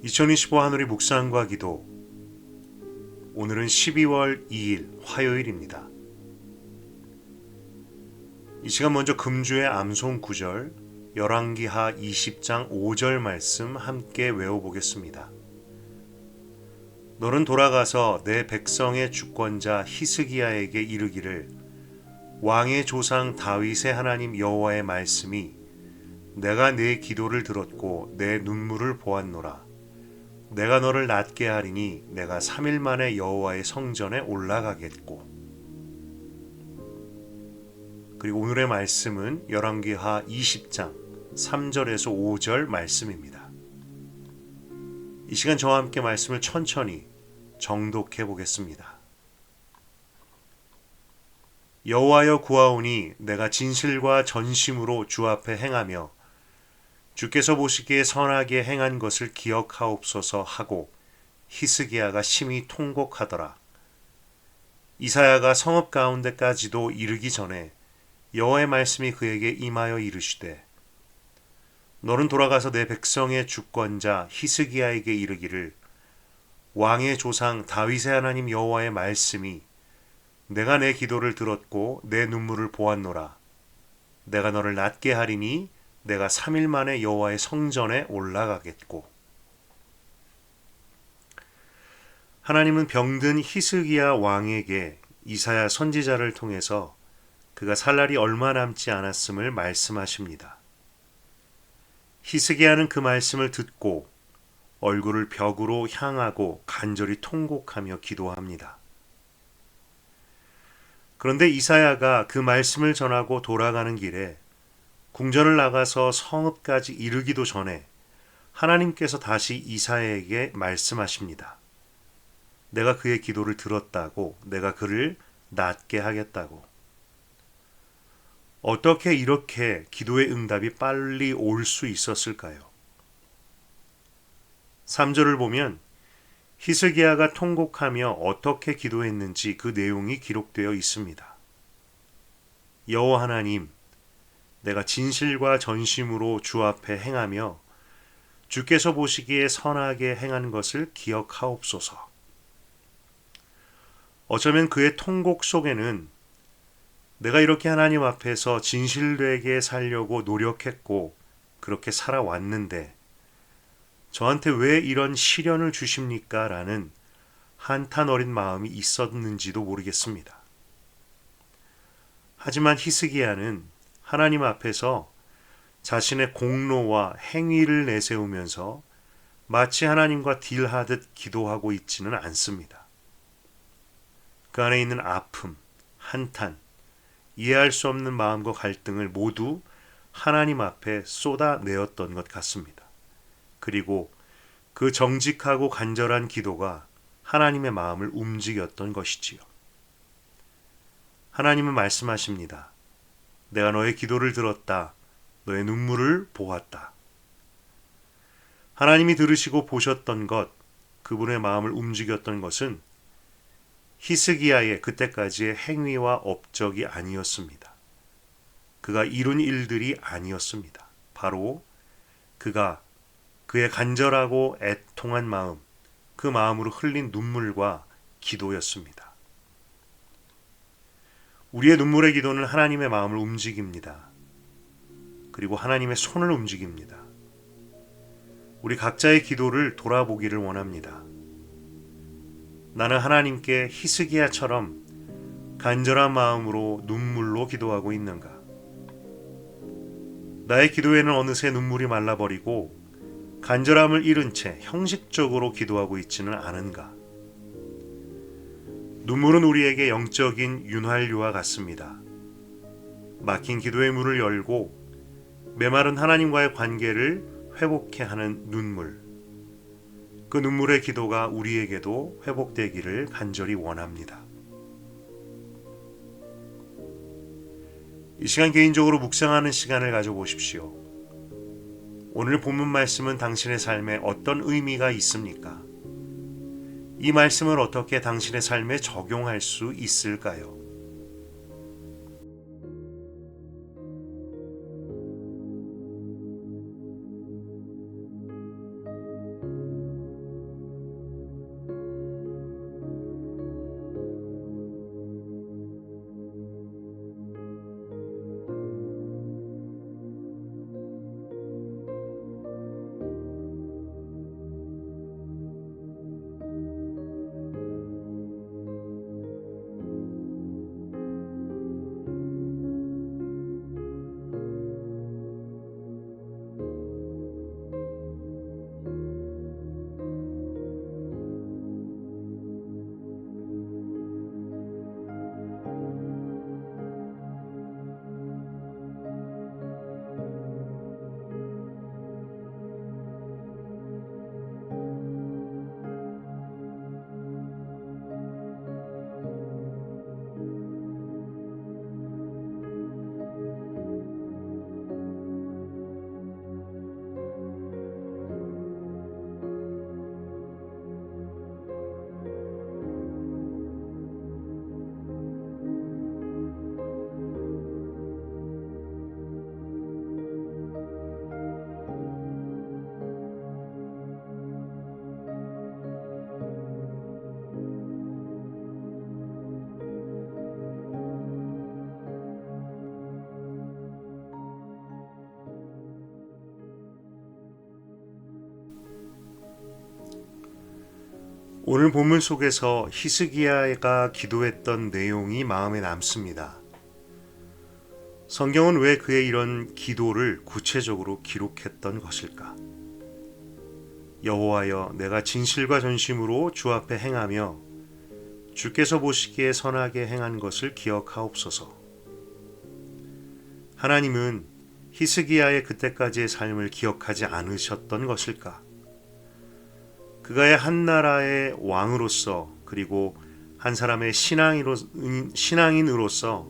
2025 하늘의 묵상과 기도. 오늘은 12월 2일 화요일입니다. 이 시간 먼저 금주의 암송 구절 열왕기하 20장 5절 말씀 함께 외워보겠습니다. 너는 돌아가서 내 백성의 주권자 히스기야에게 이르기를 왕의 조상 다윗의 하나님 여호와의 말씀이 내가 내 기도를 들었고 내 눈물을 보았노라. 내가 너를 낫게 하리니 내가 3일 만에 여호와의 성전에 올라가겠고. 그리고 오늘의 말씀은 열왕기하 20장 3절에서 5절 말씀입니다. 이 시간 저와 함께 말씀을 천천히 정독해 보겠습니다. 여호와여 구하오니 내가 진실과 전심으로 주 앞에 행하며 주께서 보시기에 선하게 행한 것을 기억하옵소서 하고 히스기야가 심히 통곡하더라. 이사야가 성읍 가운데까지도 이르기 전에 여호와의 말씀이 그에게 임하여 이르시되 너는 돌아가서 내 백성의 주권자 히스기야에게 이르기를 왕의 조상 다윗의 하나님 여호와의 말씀이 내가 내 기도를 들었고 내 눈물을 보았노라. 내가 너를 낫게 하리니 내가 3일 만에 여호와의 성전에 올라가겠고. 하나님은 병든 히스기야 왕에게 이사야 선지자를 통해서 그가 살 날이 얼마 남지 않았음을 말씀하십니다. 히스기야는 그 말씀을 듣고 얼굴을 벽으로 향하고 간절히 통곡하며 기도합니다. 그런데 이사야가 그 말씀을 전하고 돌아가는 길에 궁전을 나가서 성읍까지 이르기도 전에 하나님께서 다시 이사야에게 말씀하십니다. 내가 그의 기도를 들었다고, 내가 그를 낫게 하겠다고. 어떻게 이렇게 기도의 응답이 빨리 올 수 있었을까요? 3절을 보면 히스기야가 통곡하며 어떻게 기도했는지 그 내용이 기록되어 있습니다. 여호와 하나님, 내가 진실과 전심으로 주 앞에 행하며 주께서 보시기에 선하게 행한 것을 기억하옵소서. 어쩌면 그의 통곡 속에는 내가 이렇게 하나님 앞에서 진실되게 살려고 노력했고 그렇게 살아왔는데 저한테 왜 이런 시련을 주십니까? 라는 한탄 어린 마음이 있었는지도 모르겠습니다. 하지만 히스기야는 하나님 앞에서 자신의 공로와 행위를 내세우면서 마치 하나님과 딜하듯 기도하고 있지는 않습니다. 그 안에 있는 아픔, 한탄, 이해할 수 없는 마음과 갈등을 모두 하나님 앞에 쏟아내었던 것 같습니다. 그리고 그 정직하고 간절한 기도가 하나님의 마음을 움직였던 것이지요. 하나님은 말씀하십니다. 내가 너의 기도를 들었다. 너의 눈물을 보았다. 하나님이 들으시고 보셨던 것, 그분의 마음을 움직였던 것은 히스기야의 그때까지의 행위와 업적이 아니었습니다. 그가 이룬 일들이 아니었습니다. 바로 그가 그의 간절하고 애통한 마음, 그 마음으로 흘린 눈물과 기도였습니다. 우리의 눈물의 기도는 하나님의 마음을 움직입니다. 그리고 하나님의 손을 움직입니다. 우리 각자의 기도를 돌아보기를 원합니다. 나는 하나님께 히스기야처럼 간절한 마음으로 눈물로 기도하고 있는가? 나의 기도에는 어느새 눈물이 말라버리고 간절함을 잃은 채 형식적으로 기도하고 있지는 않은가? 눈물은 우리에게 영적인 윤활유와 같습니다. 막힌 기도의 문을 열고 메마른 하나님과의 관계를 회복케 하는 눈물. 그 눈물의 기도가 우리에게도 회복되기를 간절히 원합니다. 이 시간 개인적으로 묵상하는 시간을 가져보십시오. 오늘 본문 말씀은 당신의 삶에 어떤 의미가 있습니까? 이 말씀을 어떻게 당신의 삶에 적용할 수 있을까요? 오늘 본문 속에서 히스기야가 기도했던 내용이 마음에 남습니다. 성경은 왜 그의 이런 기도를 구체적으로 기록했던 것일까? 여호와여, 내가 진실과 전심으로 주 앞에 행하며 주께서 보시기에 선하게 행한 것을 기억하옵소서. 하나님은 히스기야의 그때까지의 삶을 기억하지 않으셨던 것일까? 그가의 한 나라의 왕으로서 그리고 한 사람의 신앙인으로서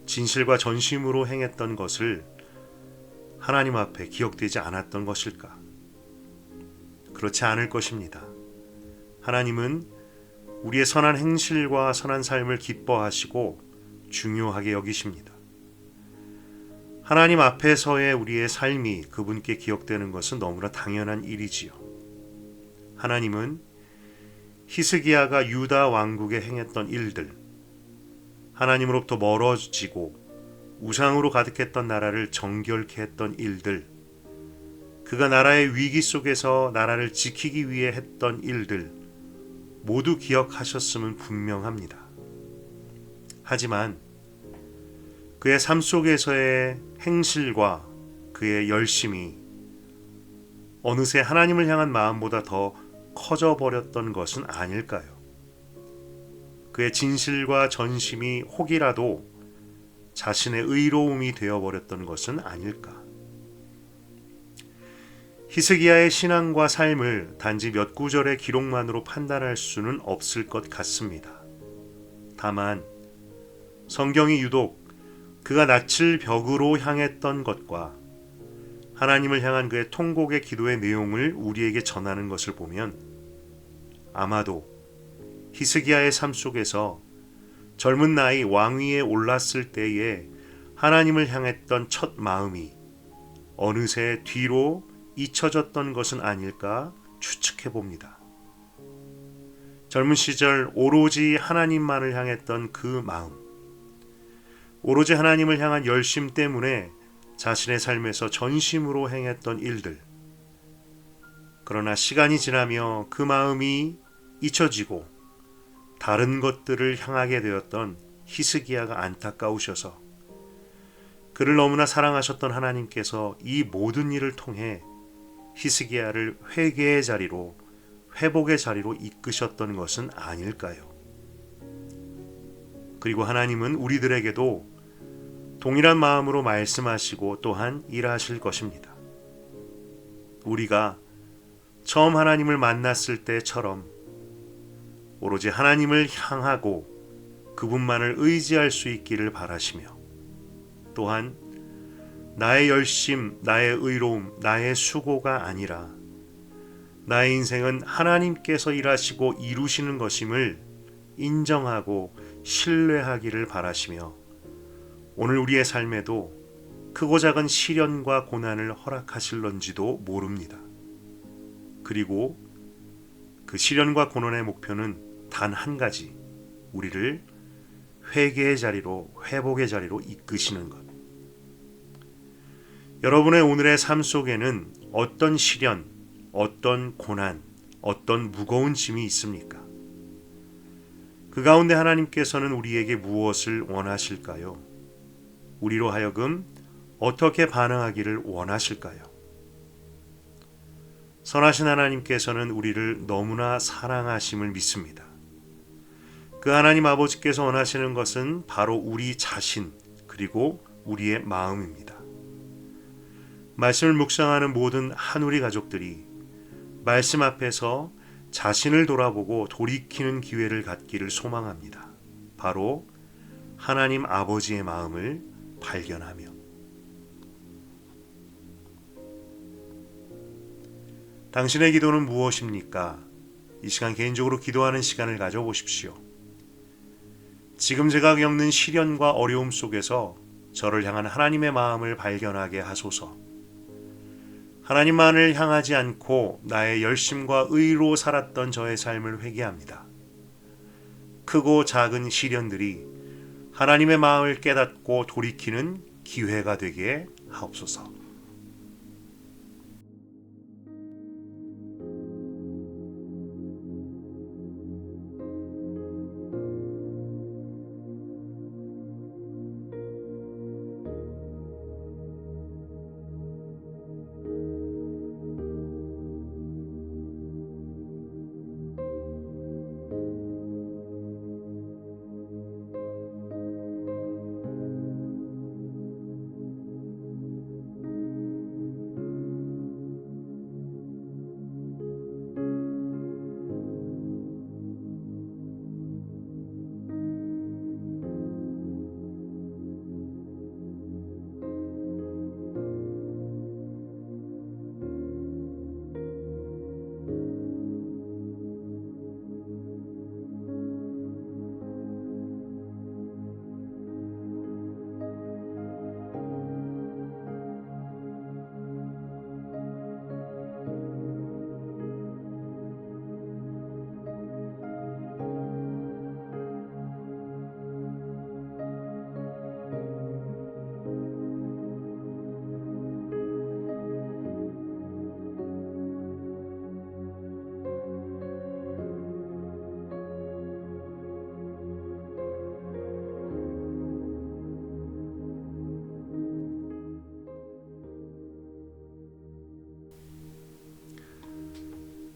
진실과 전심으로 행했던 것을 하나님 앞에 기억되지 않았던 것일까? 그렇지 않을 것입니다. 하나님은 우리의 선한 행실과 선한 삶을 기뻐하시고 중요하게 여기십니다. 하나님 앞에서의 우리의 삶이 그분께 기억되는 것은 너무나 당연한 일이지요. 하나님은 히스기야가 유다 왕국에 행했던 일들, 하나님으로부터 멀어지고 우상으로 가득했던 나라를 정결케 했던 일들, 그가 나라의 위기 속에서 나라를 지키기 위해 했던 일들 모두 기억하셨음은 분명합니다. 하지만 그의 삶 속에서의 행실과 그의 열심이 어느새 하나님을 향한 마음보다 더 커져버렸던 것은 아닐까요? 그의 진실과 전심이 혹이라도 자신의 의로움이 되어버렸던 것은 아닐까? 히스기야의 신앙과 삶을 단지 몇 구절의 기록만으로 판단할 수는 없을 것 같습니다. 다만 성경이 유독 그가 낯을 벽으로 향했던 것과 하나님을 향한 그의 통곡의 기도의 내용을 우리에게 전하는 것을 보면 아마도 히스기야의 삶 속에서 젊은 나이 왕위에 올랐을 때에 하나님을 향했던 첫 마음이 어느새 뒤로 잊혀졌던 것은 아닐까 추측해 봅니다. 젊은 시절 오로지 하나님만을 향했던 그 마음, 오로지 하나님을 향한 열심 때문에 자신의 삶에서 전심으로 행했던 일들, 그러나 시간이 지나며 그 마음이 잊혀지고 다른 것들을 향하게 되었던 히스기야가 안타까우셔서 그를 너무나 사랑하셨던 하나님께서 이 모든 일을 통해 히스기야를 회개의 자리로, 회복의 자리로 이끄셨던 것은 아닐까요? 그리고 하나님은 우리들에게도 동일한 마음으로 말씀하시고 또한 일하실 것입니다. 우리가 처음 하나님을 만났을 때처럼 오로지 하나님을 향하고 그분만을 의지할 수 있기를 바라시며 또한 나의 열심, 나의 의로움, 나의 수고가 아니라 나의 인생은 하나님께서 일하시고 이루시는 것임을 인정하고 신뢰하기를 바라시며 오늘 우리의 삶에도 크고 작은 시련과 고난을 허락하실런지도 모릅니다. 그리고 그 시련과 고난의 목표는 단 한 가지, 우리를 회개의 자리로, 회복의 자리로 이끄시는 것. 여러분의 오늘의 삶 속에는 어떤 시련, 어떤 고난, 어떤 무거운 짐이 있습니까? 그 가운데 하나님께서는 우리에게 무엇을 원하실까요? 우리로 하여금 어떻게 반응하기를 원하실까요? 선하신 하나님께서는 우리를 너무나 사랑하심을 믿습니다. 그 하나님 아버지께서 원하시는 것은 바로 우리 자신 그리고 우리의 마음입니다. 말씀을 묵상하는 모든 한우리 가족들이 말씀 앞에서 자신을 돌아보고 돌이키는 기회를 갖기를 소망합니다. 바로 하나님 아버지의 마음을 발견하며 당신의 기도는 무엇입니까? 이 시간 개인적으로 기도하는 시간을 가져보십시오. 지금 제가 겪는 시련과 어려움 속에서 저를 향한 하나님의 마음을 발견하게 하소서. 하나님만을 향하지 않고 나의 열심과 의로 살았던 저의 삶을 회개합니다. 크고 작은 시련들이 하나님의 마음을 깨닫고 돌이키는 기회가 되게 하옵소서.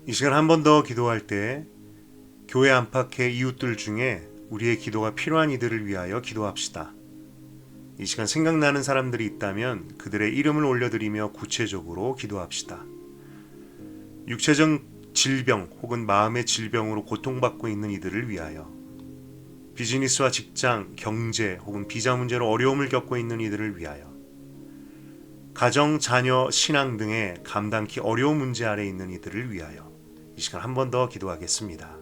이 시간 한 번 더 기도할 때 교회 안팎의 이웃들 중에 우리의 기도가 필요한 이들을 위하여 기도합시다. 이 시간 생각나는 사람들이 있다면 그들의 이름을 올려드리며 구체적으로 기도합시다. 육체적 질병 혹은 마음의 질병으로 고통받고 있는 이들을 위하여, 비즈니스와 직장, 경제 혹은 비자 문제로 어려움을 겪고 있는 이들을 위하여, 가정, 자녀, 신앙 등의 감당키 어려운 문제 아래 있는 이들을 위하여 이 시간 한 번 더 기도하겠습니다.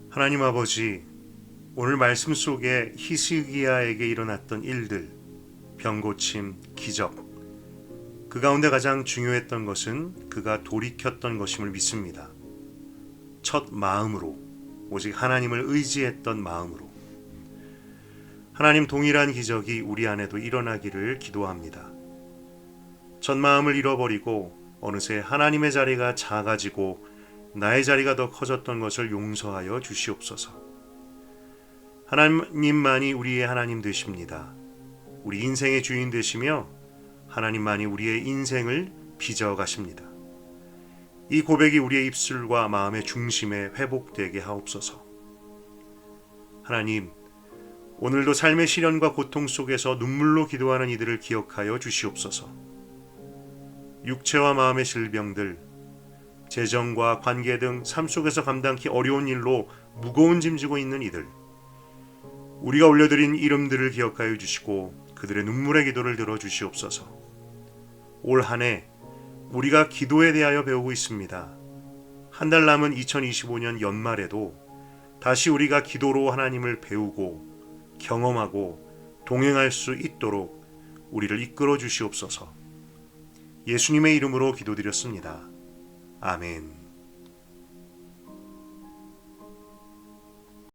하나님 아버지, 오늘 말씀 속에 히스기야에게 일어났던 일들, 병고침, 기적, 그 가운데 가장 중요했던 것은 그가 돌이켰던 것임을 믿습니다. 첫 마음으로, 오직 하나님을 의지했던 마음으로. 하나님, 동일한 기적이 우리 안에도 일어나기를 기도합니다. 첫 마음을 잃어버리고 어느새 하나님의 자리가 작아지고 나의 자리가 더 커졌던 것을 용서하여 주시옵소서. 하나님만이 우리의 하나님 되십니다. 우리 인생의 주인 되시며 하나님만이 우리의 인생을 빚어 가십니다. 이 고백이 우리의 입술과 마음의 중심에 회복되게 하옵소서. 하나님, 오늘도 삶의 시련과 고통 속에서 눈물로 기도하는 이들을 기억하여 주시옵소서. 육체와 마음의 질병들, 재정과 관계 등 삶 속에서 감당기 어려운 일로 무거운 짐 지고 있는 이들, 우리가 올려드린 이름들을 기억하여 주시고 그들의 눈물의 기도를 들어주시옵소서. 올 한 해 우리가 기도에 대하여 배우고 있습니다. 한 달 남은 2025년 연말에도 다시 우리가 기도로 하나님을 배우고 경험하고 동행할 수 있도록 우리를 이끌어 주시옵소서. 예수님의 이름으로 기도드렸습니다. 아멘.